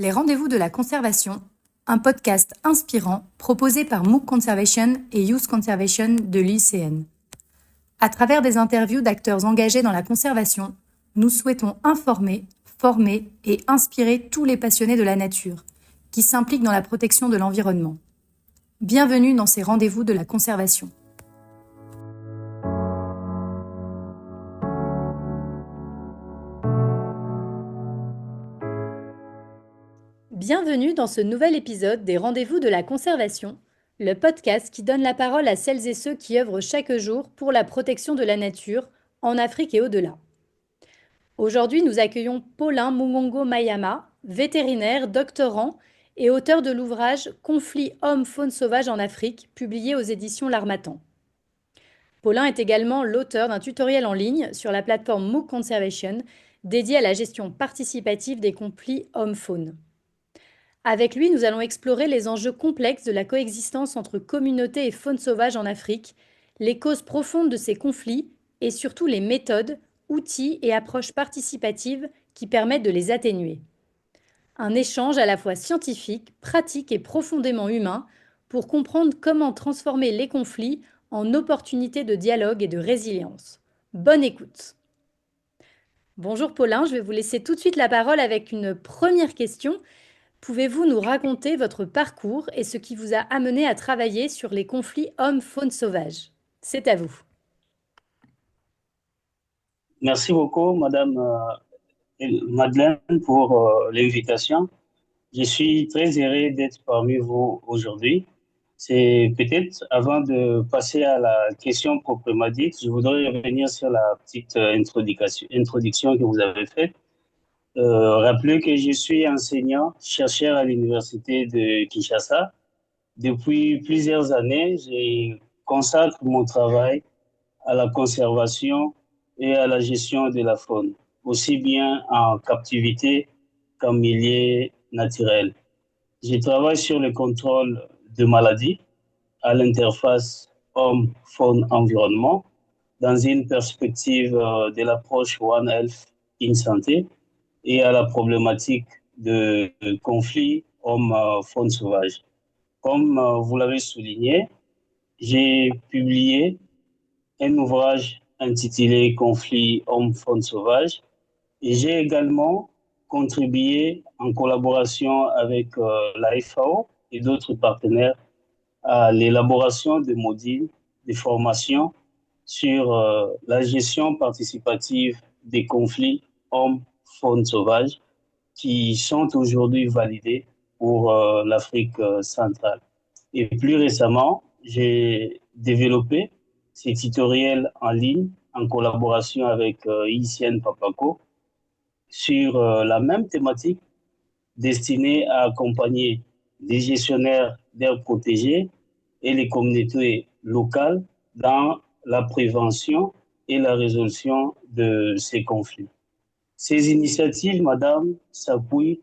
Les rendez-vous de la conservation, un podcast inspirant proposé par MOOC Conservation et Youth Conservation de l'ICN. À travers des interviews d'acteurs engagés dans la conservation, nous souhaitons informer, former et inspirer tous les passionnés de la nature qui s'impliquent dans la protection de l'environnement. Bienvenue dans ces rendez-vous de la conservation. Bienvenue dans ce nouvel épisode des Rendez-vous de la conservation, le podcast qui donne la parole à celles et ceux qui œuvrent chaque jour pour la protection de la nature en Afrique et au-delà. Aujourd'hui, nous accueillons Paulin Mungongo Mayama, vétérinaire, doctorant et auteur de l'ouvrage Conflit homme-faune sauvage en Afrique, publié aux éditions L'Harmattan. Paulin est également l'auteur d'un tutoriel en ligne sur la plateforme MOOC Conservation dédié à la gestion participative des conflits homme-faune. Avec lui, nous allons explorer les enjeux complexes de la coexistence entre communautés et faune sauvage en Afrique, les causes profondes de ces conflits et surtout les méthodes, outils et approches participatives qui permettent de les atténuer. Un échange à la fois scientifique, pratique et profondément humain pour comprendre comment transformer les conflits en opportunités de dialogue et de résilience. Bonne écoute. Bonjour Paulin, je vais vous laisser tout de suite la parole avec une première question. Pouvez-vous nous raconter votre parcours et ce qui vous a amené à travailler sur les conflits homme-faune sauvage? C'est à vous. Merci beaucoup, Madame Madeleine, pour l'invitation. Je suis très heureux d'être parmi vous aujourd'hui. C'est peut-être, avant de passer à la question proprement dite, je voudrais revenir sur la petite introduction que vous avez faite. Rappelez que je suis enseignant, chercheur à l'Université de Kinshasa. Depuis plusieurs années, je consacre mon travail à la conservation et à la gestion de la faune, aussi bien en captivité qu'en milieu naturel. Je travaille sur le contrôle de maladies à l'interface homme-faune-environnement dans une perspective de l'approche One Health in Santé et à la problématique de conflit homme-faune sauvage. Comme vous l'avez souligné, j'ai publié un ouvrage intitulé Conflit homme-faune sauvage et j'ai également contribué en collaboration avec la FAO et d'autres partenaires à l'élaboration de modules de formation sur la gestion participative des conflits homme-faune sauvage qui sont aujourd'hui validés pour l'Afrique centrale. Et plus récemment, j'ai développé ces tutoriels en ligne en collaboration avec ICN Papaco sur la même thématique destinée à accompagner les gestionnaires d'aires protégées et les communautés locales dans la prévention et la résolution de ces conflits. Ces initiatives, Madame, s'appuient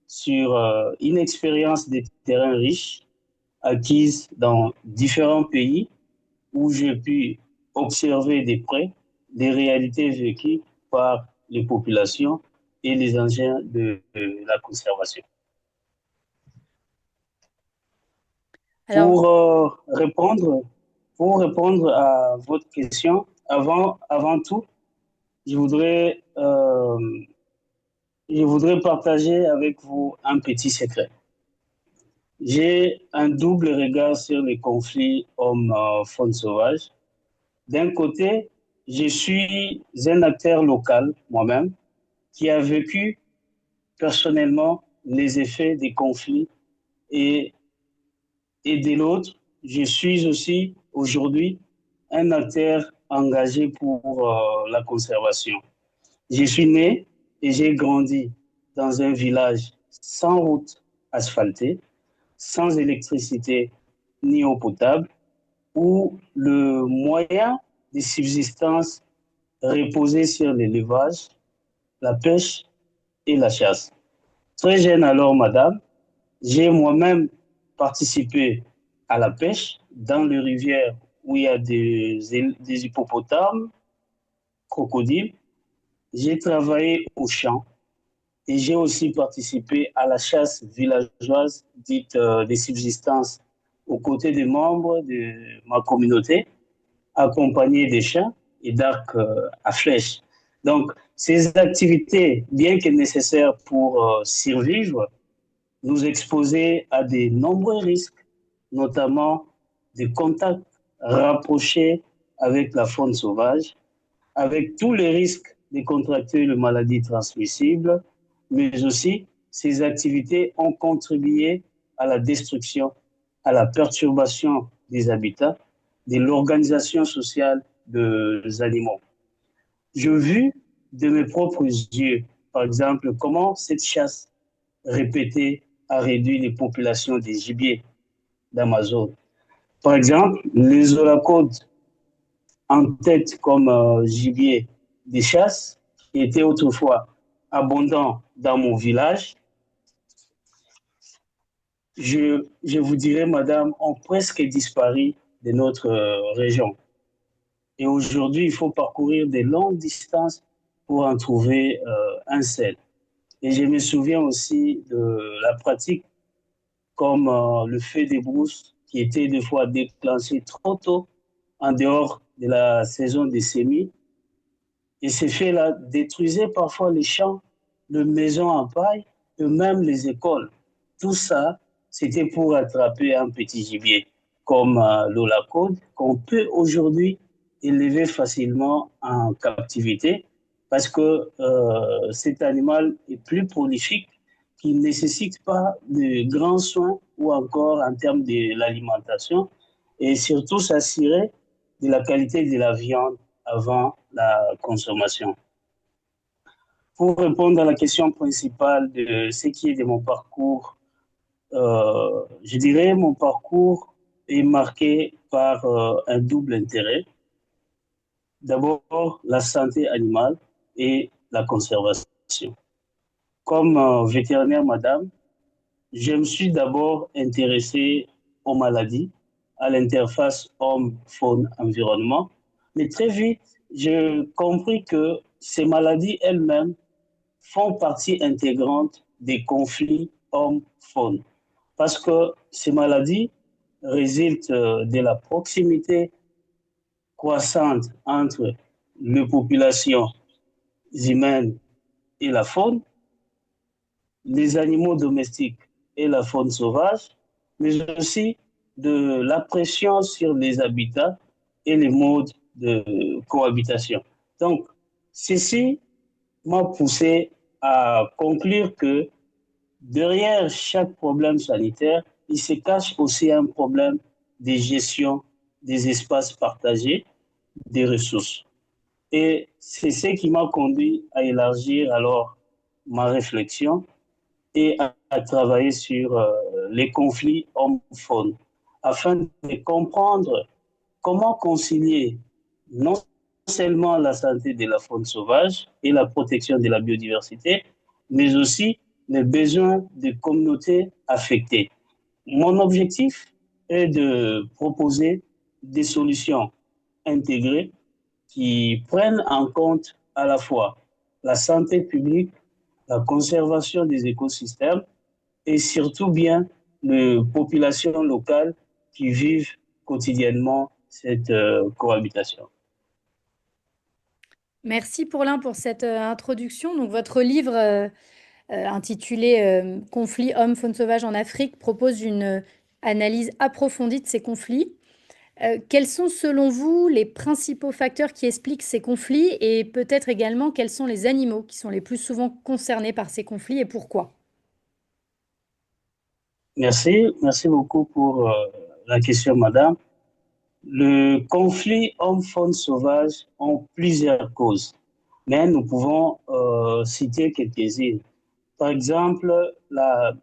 sur une expérience de terrain riche acquise dans différents pays où j'ai pu observer de près les réalités vécues par les populations et les engins de la conservation. Alors, Pour répondre à votre question, avant tout, je voudrais partager avec vous un petit secret. J'ai un double regard sur les conflits homme-faune sauvage. D'un côté, je suis un acteur local, moi-même, qui a vécu personnellement les effets des conflits et de l'autre, je suis aussi aujourd'hui un acteur engagé pour la conservation. Je suis né et j'ai grandi dans un village sans route asphaltée, sans électricité ni eau potable, où le moyen de subsistance reposait sur l'élevage, la pêche et la chasse. Très jeune alors, madame, j'ai moi-même participé à la pêche dans les rivières où il y a des hippopotames, crocodiles. J'ai travaillé au champ et j'ai aussi participé à la chasse villageoise dite des subsistances aux côtés des membres de ma communauté, accompagné des chiens et d'arcs à flèches. Donc, ces activités, bien que nécessaires pour survivre, nous exposaient à de nombreux risques, notamment des contacts rapprochés avec la faune sauvage, avec tous les risques de contracter une maladie transmissible, mais aussi ces activités ont contribué à la destruction, à la perturbation des habitats, de l'organisation sociale des animaux. J'ai vu de mes propres yeux, par exemple, comment cette chasse répétée a réduit les populations des gibiers d'Amazon. Par exemple, les olacodes en tête comme gibier des chasses, qui était autrefois abondant dans mon village, je vous dirais, madame, ont presque disparu de notre région. Et aujourd'hui, il faut parcourir des longues distances pour en trouver un seul. Et je me souviens aussi de la pratique comme le feu des brousses qui était des fois déclenché trop tôt en dehors de la saison des semis. Et ces faits-là détruisaient parfois les champs, les maisons en paille et même les écoles. Tout ça, c'était pour attraper un petit gibier comme l'olacode qu'on peut aujourd'hui élever facilement en captivité parce que cet animal est plus prolifique, qui ne nécessite pas de grands soins ou encore en termes de l'alimentation et surtout s'assurer de la qualité de la viande avant la consommation. Pour répondre à la question principale de ce qui est de mon parcours, je dirais mon parcours est marqué par un double intérêt. D'abord, la santé animale et la conservation. Comme vétérinaire, madame, je me suis d'abord intéressé aux maladies, à l'interface homme-faune-environnement, mais très vite, j'ai compris que ces maladies elles-mêmes font partie intégrante des conflits homme-faune, parce que ces maladies résultent de la proximité croissante entre les populations humaines et la faune, les animaux domestiques et la faune sauvage, mais aussi de la pression sur les habitats et les modes de cohabitation. Donc, ceci m'a poussé à conclure que derrière chaque problème sanitaire, il se cache aussi un problème de gestion des espaces partagés, des ressources. Et c'est ce qui m'a conduit à élargir alors ma réflexion et à travailler sur les conflits hommes-faune afin de comprendre comment concilier non seulement la santé de la faune sauvage et la protection de la biodiversité, mais aussi les besoins des communautés affectées. Mon objectif est de proposer des solutions intégrées qui prennent en compte à la fois la santé publique, la conservation des écosystèmes et surtout bien les populations locales qui vivent quotidiennement cette cohabitation. Merci pour cette introduction. Donc, votre livre intitulé Conflits hommes-faune sauvage en Afrique propose une analyse approfondie de ces conflits. Quels sont selon vous les principaux facteurs qui expliquent ces conflits et peut-être également quels sont les animaux qui sont les plus souvent concernés par ces conflits et pourquoi? Merci beaucoup pour la question, madame. Le conflit homme-faune sauvage ont plusieurs causes, mais nous pouvons citer quelques-unes. Par exemple, la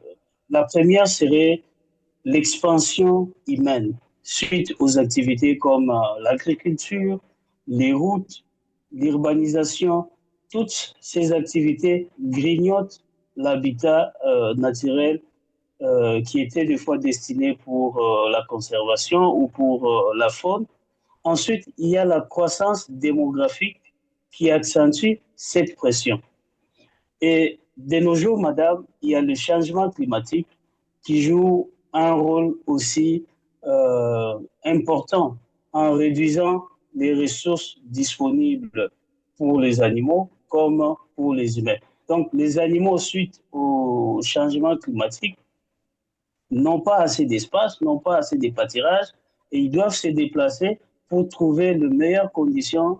première serait l'expansion humaine suite aux activités comme l'agriculture, les routes, l'urbanisation. Toutes ces activités grignotent l'habitat naturel qui était des fois destiné pour la conservation ou pour la faune. Ensuite, il y a la croissance démographique qui accentue cette pression. Et de nos jours, madame, il y a le changement climatique qui joue un rôle aussi important en réduisant les ressources disponibles pour les animaux comme pour les humains. Donc, les animaux, suite au changement climatique, n'ont pas assez d'espace, n'ont pas assez de pâturage et ils doivent se déplacer pour trouver de meilleures conditions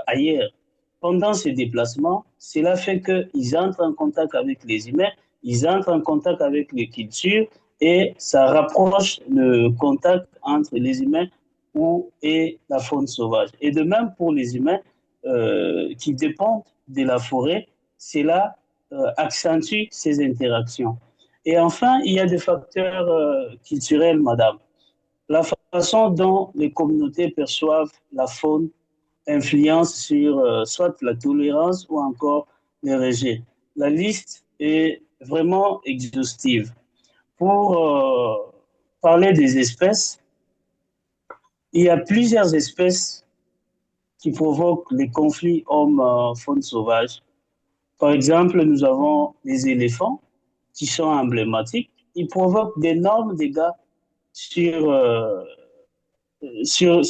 ailleurs. Pendant ces déplacements, cela fait qu'ils entrent en contact avec les humains, ils entrent en contact avec les cultures et ça rapproche le contact entre les humains et la faune sauvage. Et de même pour les humains qui dépendent de la forêt, cela accentue ces interactions. Et enfin, il y a des facteurs culturels, madame. La façon dont les communautés perçoivent la faune influence sur soit la tolérance ou encore le rejet. La liste est vraiment exhaustive. Pour parler des espèces, il y a plusieurs espèces qui provoquent les conflits hommes-faune sauvage. Par exemple, nous avons les éléphants qui sont emblématiques. Ils provoquent d'énormes dégâts sur, sur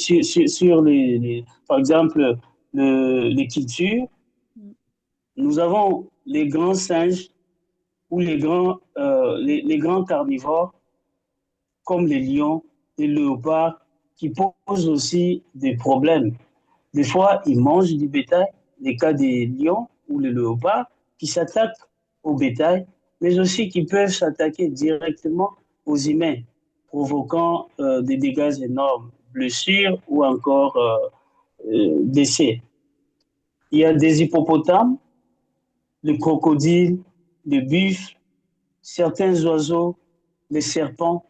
par exemple, les cultures. Nous avons les grands singes ou les grands carnivores comme les lions, les léopards, qui posent aussi des problèmes. Des fois, ils mangent du bétail, les cas des lions ou les léopards, qui s'attaquent au bétail, mais aussi qui peuvent s'attaquer directement aux humains, provoquant des dégâts énormes, blessures ou encore décès. Il y a des hippopotames, les crocodiles, les buffles, certains oiseaux, les serpents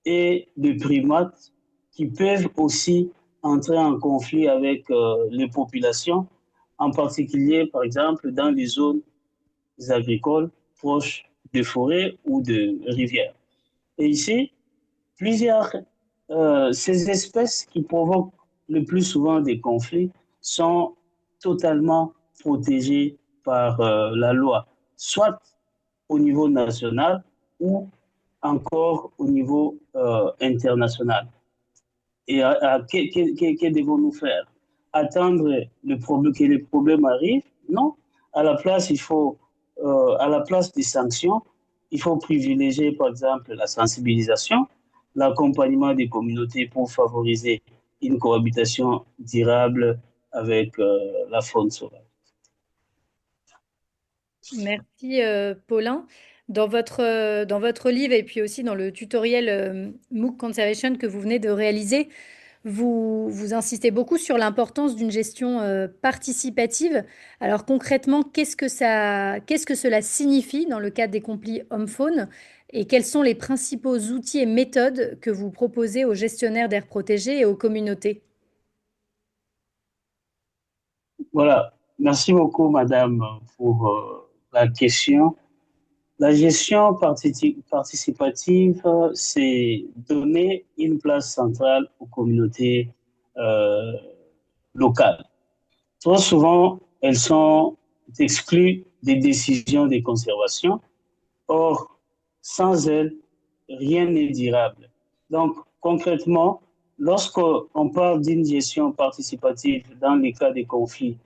et les primates qui peuvent aussi entrer en conflit avec les populations, en particulier, par exemple, dans les zones agricoles proches de forêts ou de rivières. Et ici, plusieurs, ces espèces qui provoquent le plus souvent des conflits sont totalement protégées par la loi, soit au niveau national ou encore au niveau international. Et que devons-nous faire? Attendre que les problèmes arrivent? Non. À la place, à la place des sanctions, il faut privilégier, par exemple, la sensibilisation, l'accompagnement des communautés pour favoriser une cohabitation durable avec la faune sauvage. Merci Paulin. Dans votre livre et puis aussi dans le tutoriel MOOC Conservation que vous venez de réaliser, vous insistez beaucoup sur l'importance d'une gestion participative. Alors concrètement, qu'est-ce que cela signifie dans le cadre des conflits homme-faune et quels sont les principaux outils et méthodes que vous proposez aux gestionnaires d'aires protégées et aux communautés? Voilà. Merci beaucoup, madame, pour la question. La gestion participative, c'est donner une place centrale aux communautés euh, locales. Trop souvent, elles sont exclues des décisions de conservation. Or, sans elles, rien n'est durable. Donc, concrètement, lorsqu'on parle d'une gestion participative dans les cas de conflits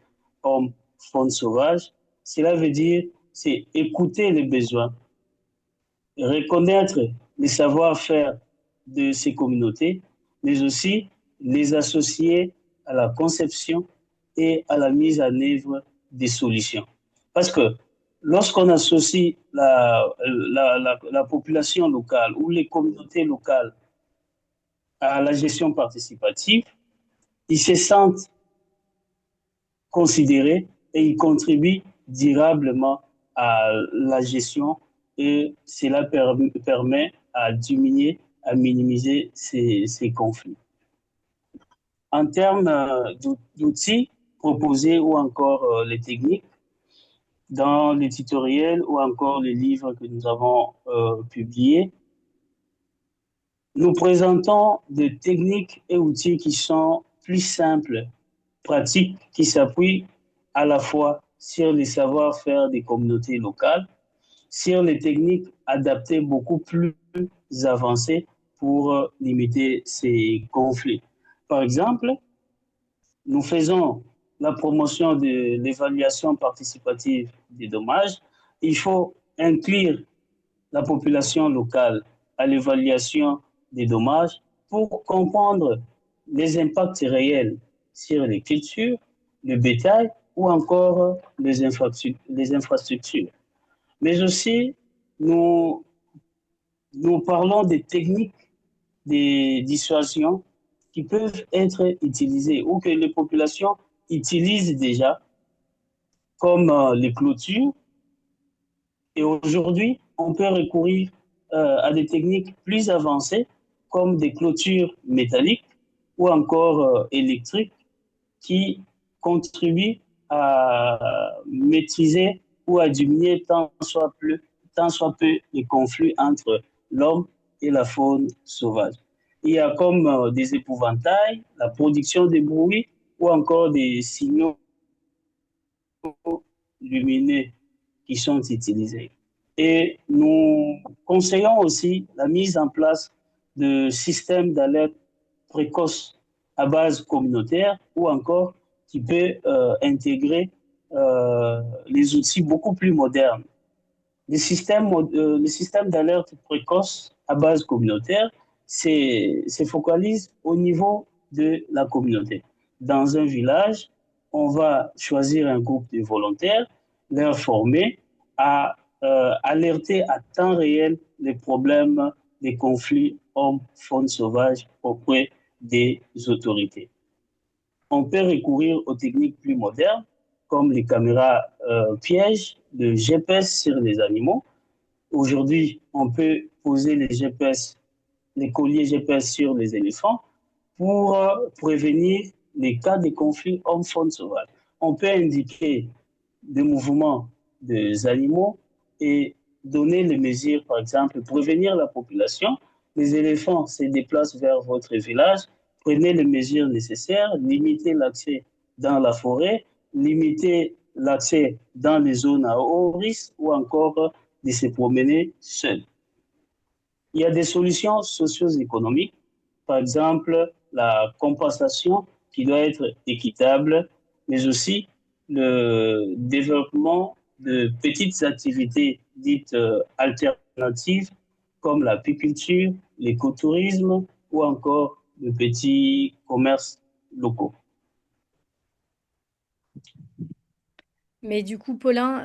homme-faune sauvage, cela veut dire c'est écouter les besoins, reconnaître les savoir-faire de ces communautés, mais aussi les associer à la conception et à la mise en œuvre des solutions. Parce que lorsqu'on associe la population locale ou les communautés locales à la gestion participative, ils se sentent considérés et ils contribuent durablement à la gestion et cela permet à diminuer, à minimiser ces conflits. En termes d'outils proposés ou encore les techniques, dans les tutoriels ou encore les livres que nous avons publiés, nous présentons des techniques et outils qui sont plus simples, pratiques, qui s'appuient à la fois sur les savoir-faire des communautés locales, sur les techniques adaptées beaucoup plus avancées pour limiter ces conflits. Par exemple, nous faisons la promotion de l'évaluation participative des dommages. Il faut inclure la population locale à l'évaluation des dommages pour comprendre les impacts réels sur les cultures, le bétail ou encore les infrastructures. Mais aussi, nous, nous parlons des techniques de dissuasion qui peuvent être utilisées ou que les populations utilisent déjà, comme les clôtures. Et aujourd'hui, on peut recourir à des techniques plus avancées, comme des clôtures métalliques ou encore électriques, qui contribuent à maîtriser ou à diminuer tant soit peu les conflits entre l'homme et la faune sauvage. Il y a comme des épouvantails, la production de bruit ou encore des signaux lumineux qui sont utilisés. Et nous conseillons aussi la mise en place de systèmes d'alerte précoce à base communautaire ou encore qui peut intégrer les outils beaucoup plus modernes. Les systèmes d'alerte précoce à base communautaire se focalisent au niveau de la communauté. Dans un village, on va choisir un groupe de volontaires, leur former à alerter à temps réel les problèmes des conflits hommes-faune sauvage auprès des autorités. On peut recourir aux techniques plus modernes, comme les caméras pièges, le GPS sur les animaux. Aujourd'hui, on peut poser les GPS, les colliers GPS sur les éléphants pour prévenir les cas de conflits hommes-faune sauvage. On peut indiquer des mouvements des animaux et donner les mesures, par exemple, prévenir la population. Les éléphants se déplacent vers votre village, prenez les mesures nécessaires, limitez l'accès dans la forêt, limitez l'accès dans les zones à haut risque ou encore de se promener seul. Il y a des solutions socio-économiques, par exemple la compensation qui doit être équitable, mais aussi le développement de petites activités dites alternatives comme l'apiculture, l'écotourisme ou encore de petits commerces locaux. Mais du coup, Paulin,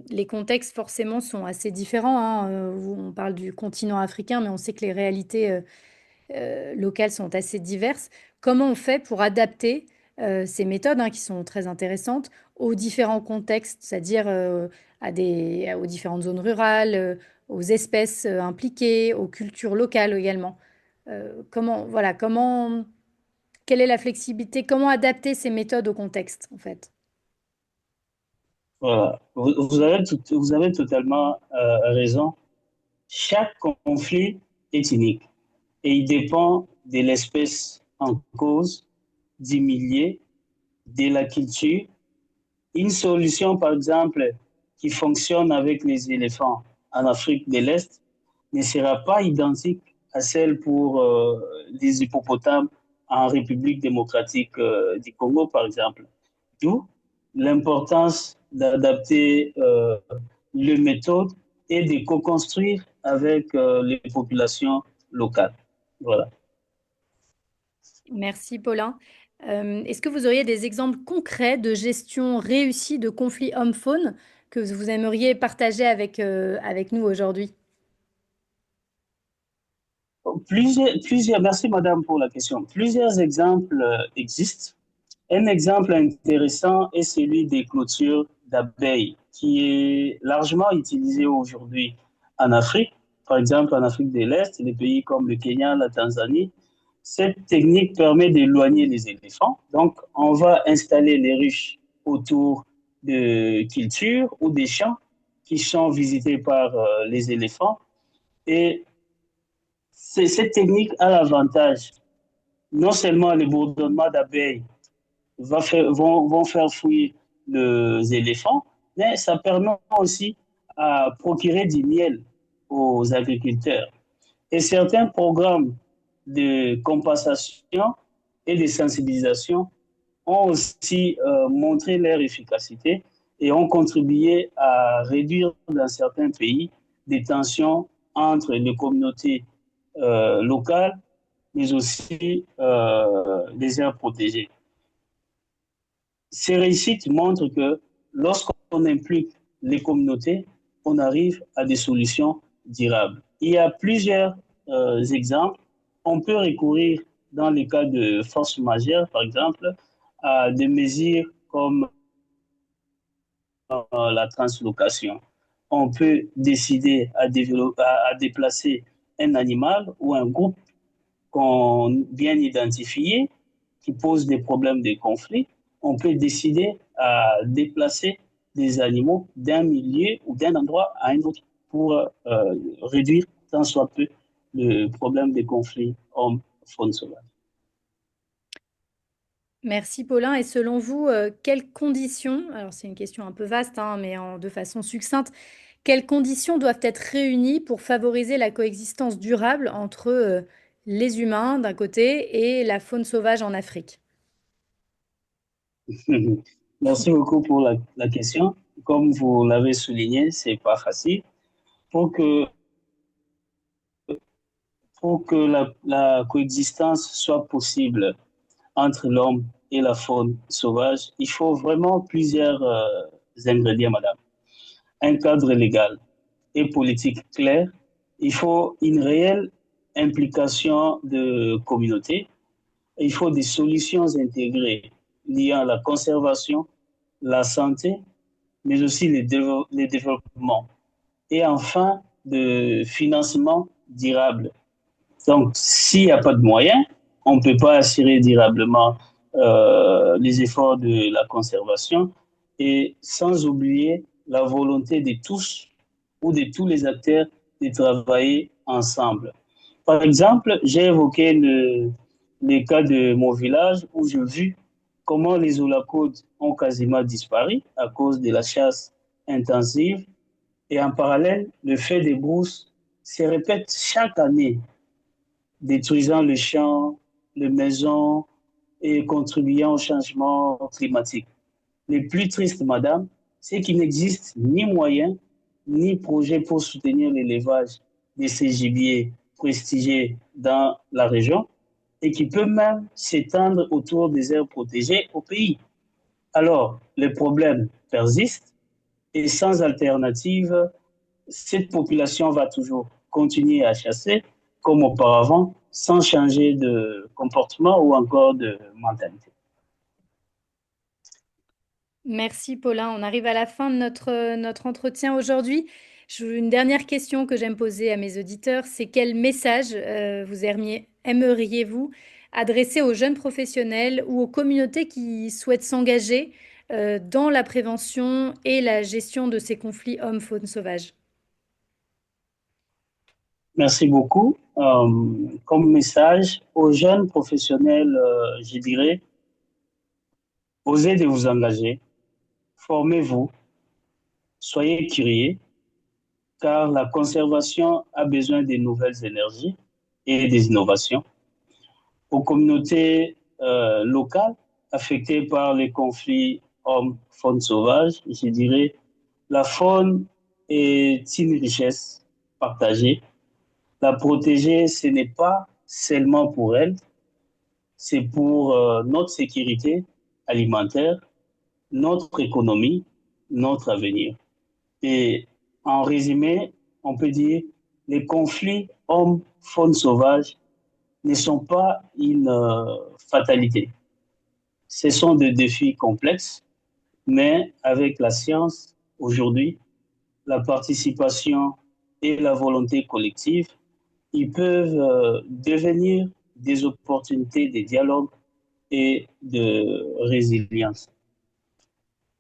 les contextes forcément sont assez différents, hein. On parle du continent africain, mais on sait que les réalités locales sont assez diverses. Comment on fait pour adapter ces méthodes, hein, qui sont très intéressantes, aux différents contextes, c'est-à-dire aux différentes zones rurales, aux espèces impliquées, aux cultures locales également? Quelle est la flexibilité? Comment adapter ces méthodes au contexte, en fait? Voilà. Vous avez totalement raison. Chaque conflit est unique et il dépend de l'espèce en cause, du milieu, de la culture. Une solution, par exemple, qui fonctionne avec les éléphants en Afrique de l'Est ne sera pas identique à celle pour les hippopotames en République démocratique du Congo, par exemple. D'où l'importance d'adapter les méthodes et de co-construire avec les populations locales. Voilà. Merci, Paulin. Est-ce que vous auriez des exemples concrets de gestion réussie de conflits hommes-faune que vous aimeriez partager avec nous aujourd'hui? Merci madame pour la question. Plusieurs exemples existent. Un exemple intéressant est celui des clôtures d'abeilles, qui est largement utilisé aujourd'hui en Afrique, par exemple en Afrique de l'Est, les pays comme le Kenya, la Tanzanie. Cette technique permet d'éloigner les éléphants. Donc, on va installer les ruches autour de cultures ou des champs qui sont visités par les éléphants. Et cette technique a l'avantage, non seulement le bourdonnement d'abeilles vont faire fuir les éléphants, mais ça permet aussi à procurer du miel aux agriculteurs. Et certains programmes de compensation et de sensibilisation ont aussi montré leur efficacité et ont contribué à réduire dans certains pays des tensions entre les communautés locales, mais aussi les aires protégées. Ces réussites montrent que lorsqu'on implique les communautés, on arrive à des solutions durables. Il y a plusieurs exemples. On peut recourir, dans les cas de force majeure, par exemple, à des mesures comme la translocation. On peut décider à déplacer un animal ou un groupe qu'on bien identifié qui pose des problèmes de conflit. On peut décider à déplacer des animaux d'un milieu ou d'un endroit à un autre pour réduire tant soit peu le problème des conflits homme-faune sauvage. Merci Paulin. Et selon vous, quelles conditions, alors c'est une question un peu vaste, hein, mais de façon succincte, quelles conditions doivent être réunies pour favoriser la coexistence durable entre les humains d'un côté et la faune sauvage en Afrique? Merci beaucoup pour la question. Comme vous l'avez souligné, c'est pas facile. Pour que, pour que la coexistence soit possible entre l'homme et la faune sauvage, il faut vraiment plusieurs ingrédients, madame. Un cadre légal et politique clair. Il faut une réelle implication de communauté. Il faut des solutions intégrées liant la conservation, la santé, mais aussi les développements. Et enfin, de financement durable. Donc, s'il n'y a pas de moyens, on ne peut pas assurer durablement les efforts de la conservation et sans oublier la volonté de tous ou de tous les acteurs de travailler ensemble. Par exemple, j'ai évoqué les cas de mon village où j'ai vu comment les holacodes ont quasiment disparu à cause de la chasse intensive et en parallèle, le fait des brousses se répète chaque année détruisant les champs, les maisons et contribuant au changement climatique. Le plus triste, madame, c'est qu'il n'existe ni moyens ni projet pour soutenir l'élevage de ces gibiers prestigieux dans la région et qui peut même s'étendre autour des aires protégées au pays. Alors, le problème persiste et sans alternative, cette population va toujours continuer à chasser comme auparavant, sans changer de comportement ou encore de mentalité. Merci Paulin. On arrive à la fin de notre entretien aujourd'hui. Une dernière question que j'aime poser à mes auditeurs, c'est quel message aimeriez-vous adresser aux jeunes professionnels ou aux communautés qui souhaitent s'engager dans la prévention et la gestion de ces conflits hommes-faune sauvage? Merci beaucoup. Comme message aux jeunes professionnels, je dirais, osez de vous engager, formez-vous, soyez curieux, car la conservation a besoin de nouvelles énergies et des innovations. Aux communautés locales affectées par les conflits hommes-faune sauvage, je dirais, la faune est une richesse partagée. La protéger, ce n'est pas seulement pour elle, c'est pour notre sécurité alimentaire, notre économie, notre avenir. Et en résumé, on peut dire les conflits hommes-faune sauvage ne sont pas une fatalité. Ce sont des défis complexes, mais avec la science, aujourd'hui, la participation et la volonté collective, ils peuvent devenir des opportunités de dialogue et de résilience.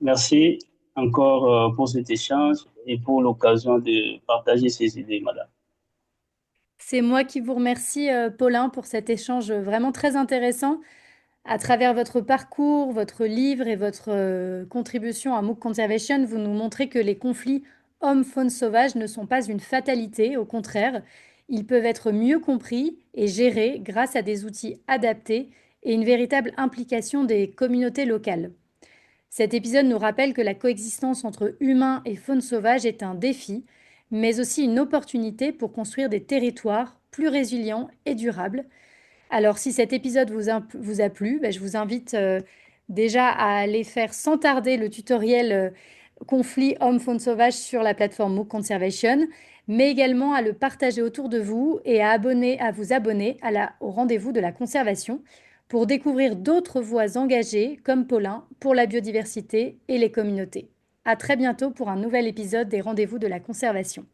Merci encore pour cet échange et pour l'occasion de partager ces idées, madame. C'est moi qui vous remercie, Paulin, pour cet échange vraiment très intéressant. À travers votre parcours, votre livre et votre contribution à MOOC Conservation, vous nous montrez que les conflits hommes-faune sauvage ne sont pas une fatalité, au contraire, ils peuvent être mieux compris et gérés grâce à des outils adaptés et une véritable implication des communautés locales. Cet épisode nous rappelle que la coexistence entre humains et faune sauvage est un défi, mais aussi une opportunité pour construire des territoires plus résilients et durables. Alors, si cet épisode vous a plu, je vous invite déjà à aller faire sans tarder le tutoriel conflit homme-faune sauvage sur la plateforme MOOC Conservation, mais également à le partager autour de vous et à vous abonner au rendez-vous de la conservation pour découvrir d'autres voix engagées comme Paulin pour la biodiversité et les communautés. À très bientôt pour un nouvel épisode des rendez-vous de la conservation.